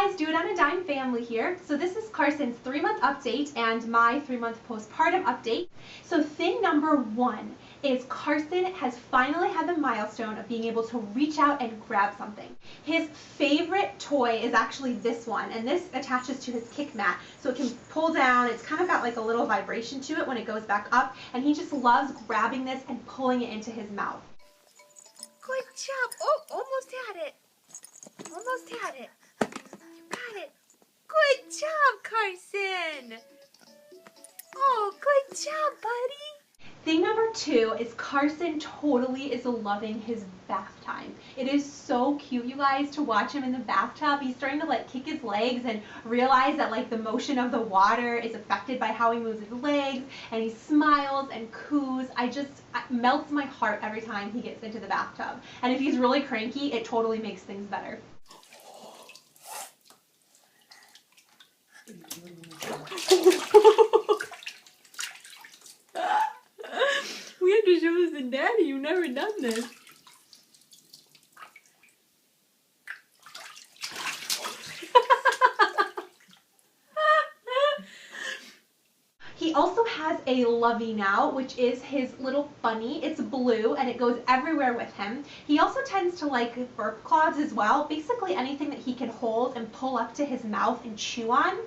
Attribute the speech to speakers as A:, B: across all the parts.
A: guys, Do It on a Dime family here. So this is Carson's 3-month update and my 3-month postpartum update. So thing number 1 is Carson has finally had the milestone of being able to reach out and grab something. His favorite toy is actually this one, and this attaches to his kick mat, so it can pull down. It's kind of got like a little vibration to it when it goes back up, and he just loves grabbing this and pulling it into his mouth.
B: Good job. Oh, almost had it. Almost had it. You got it. Good job, Carson. Oh, good job, buddy.
A: Thing number 2 is Carson totally is loving his bath time. It is so cute, you guys, to watch him in the bathtub. He's starting to like kick his legs and realize that like the motion of the water is affected by how he moves his legs, and he smiles and coos. It melts my heart every time he gets into the bathtub. And if he's really cranky, it totally makes things better.
B: We have to show this to Daddy. You've never done this.
A: He also has a Lovey now, which is his little bunny. It's blue and it goes everywhere with him. He also tends to like burp cloths as well. Basically anything that he can hold and pull up to his mouth and chew on.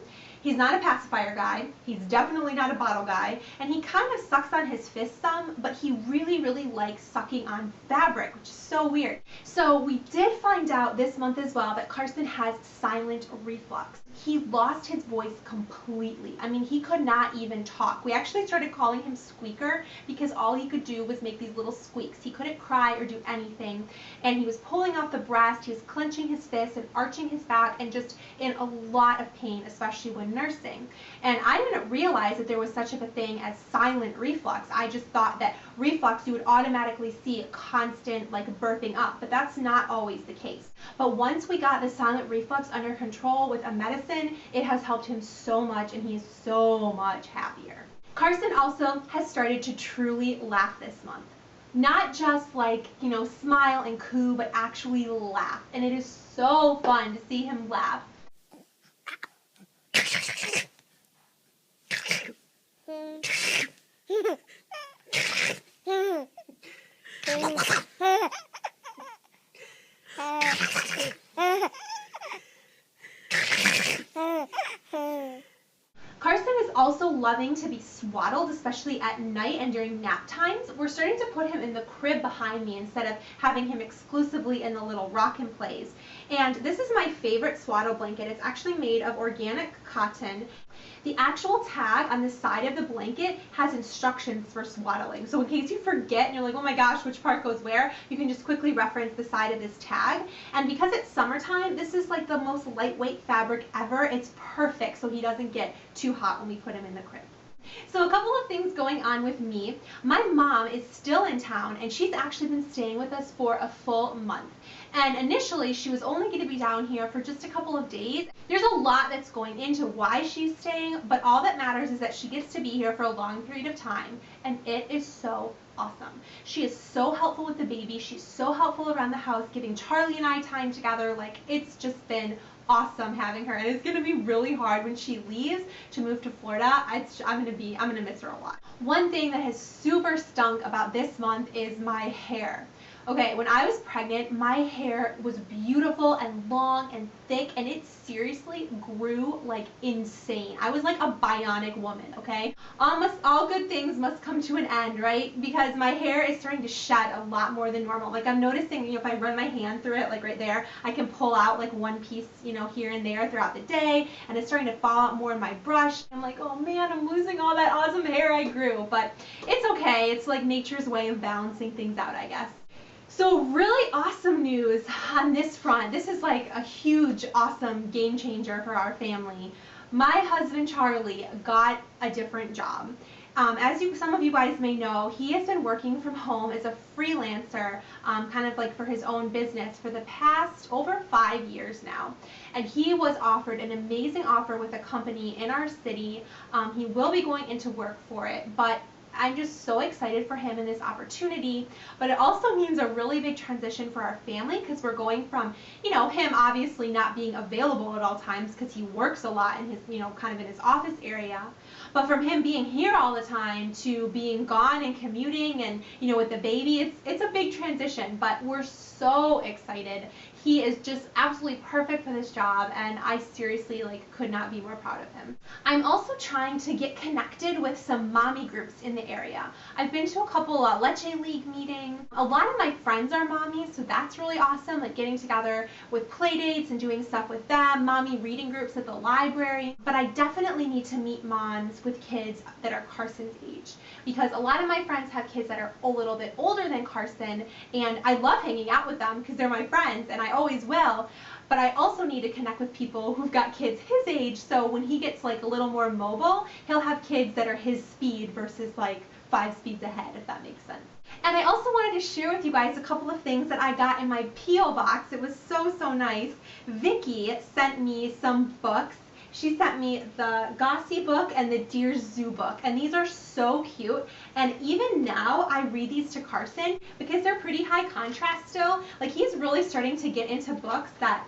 A: He's not a pacifier guy, he's definitely not a bottle guy, and he kind of sucks on his fist some, but he really, really likes sucking on fabric, which is so weird. So we did find out this month as well that Carson has silent reflux. He lost his voice completely. I mean, he could not even talk. We actually started calling him Squeaker because all he could do was make these little squeaks. He couldn't cry or do anything, and he was pulling off the breast, he was clenching his fists and arching his back and just in a lot of pain, especially when nursing. And I didn't realize that there was such a thing as silent reflux. I just thought that reflux you would automatically see a constant like burping up, but that's not always the case. But once we got the silent reflux under control with a medicine, it has helped him so much and he is so much happier. Carson also has started to truly laugh this month. Not just like, you know, smile and coo, but actually laugh. And it is so fun to see him laugh. Carson is also loving to be swaddled, especially at night and during nap times. We're starting to put him in the crib behind me instead of having him exclusively in the little rock and plays. And this is my favorite swaddle blanket. It's actually made of organic cotton. The actual tag on the side of the blanket has instructions for swaddling. So in case you forget and you're like, oh my gosh, which part goes where, you can just quickly reference the side of this tag. And because it's summertime, this is like the most lightweight fabric ever. It's perfect so he doesn't get too hot when we put him in the crib. So a couple of things going on with me. My mom is still in town and she's actually been staying with us for a full month. And initially she was only going to be down here for just a couple of days. There's a lot that's going into why she's staying, but all that matters is that she gets to be here for a long period of time, and it is so awesome. She is so helpful with the baby. She's so helpful around the house, giving Charlie and I time together. Like, it's just been awesome having her, and it's going to be really hard when she leaves to move to Florida. I'm going to miss her a lot. One thing that has super stunk about this month is my hair. Okay, when I was pregnant, my hair was beautiful and long and thick, and it seriously grew like insane. I was like a bionic woman, okay? All good things must come to an end, right? Because my hair is starting to shed a lot more than normal. Like, I'm noticing, you know, if I run my hand through it, like right there, I can pull out like one piece, you know, here and there throughout the day, and it's starting to fall out more in my brush. I'm like, oh man, I'm losing all that awesome hair I grew, but it's okay. It's like nature's way of balancing things out, I guess. So really awesome news on this front. This is like a huge, awesome game changer for our family. My husband, Charlie, got a different job. As some of you guys may know, he has been working from home as a freelancer, kind of like for his own business for the past over 5 years now. And he was offered an amazing offer with a company in our city. He will be going into work for it, but I'm just so excited for him and this opportunity, but it also means a really big transition for our family because we're going from, him obviously not being available at all times because he works a lot in his, kind of in his office area, but from him being here all the time to being gone and commuting and, with the baby, it's a big transition, but we're so excited. He is just absolutely perfect for this job, and I seriously could not be more proud of him. I'm also trying to get connected with some mommy groups in the area. I've been to a couple Leche League meetings. A lot of my friends are mommies, so that's really awesome, getting together with play dates and doing stuff with them, mommy reading groups at the library. But I definitely need to meet moms with kids that are Carson's age, because a lot of my friends have kids that are a little bit older than Carson, and I love hanging out with them because they're my friends, and I always will. But I also need to connect with people who've got kids his age, so when he gets a little more mobile, he'll have kids that are his speed versus 5 speeds ahead, if that makes sense. And I also wanted to share with you guys a couple of things that I got in my P.O. box. It was so nice. Vicki sent me some books. She sent me the Gossie book and the Dear Zoo book, and these are so cute. And even now, I read these to Carson because they're pretty high contrast still. He's really starting to get into books that,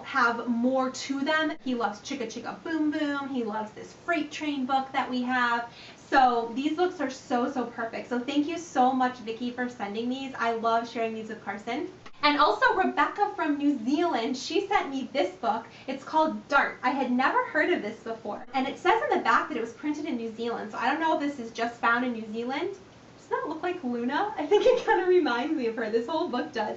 A: have more to them. He loves Chicka Chicka Boom Boom. He loves this Freight Train book that we have. So these books are so perfect. So thank you so much, Vicki, for sending these. I love sharing these with Carson. And also Rebecca from New Zealand, she sent me this book. It's called Dart. I had never heard of this before. And it says in the back that it was printed in New Zealand. So I don't know if this is just found in New Zealand. Doesn't that look like Luna? I think it kind of reminds me of her. This whole book does.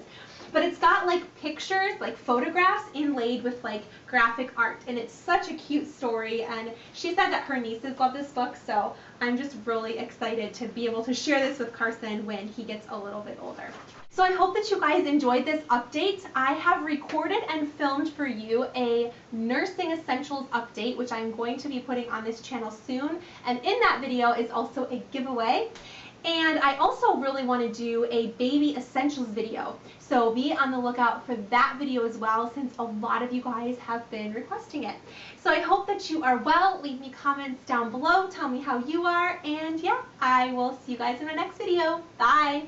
A: But it's got pictures, photographs inlaid with graphic art. And it's such a cute story. And she said that her nieces love this book. So I'm just really excited to be able to share this with Carson when he gets a little bit older. So I hope that you guys enjoyed this update. I have recorded and filmed for you a Nursing Essentials update, which I'm going to be putting on this channel soon. And in that video is also a giveaway. And I also really want to do a Baby Essentials video. So be on the lookout for that video as well, since a lot of you guys have been requesting it. So I hope that you are well. Leave me comments down below. Tell me how you are. And yeah, I will see you guys in my next video. Bye!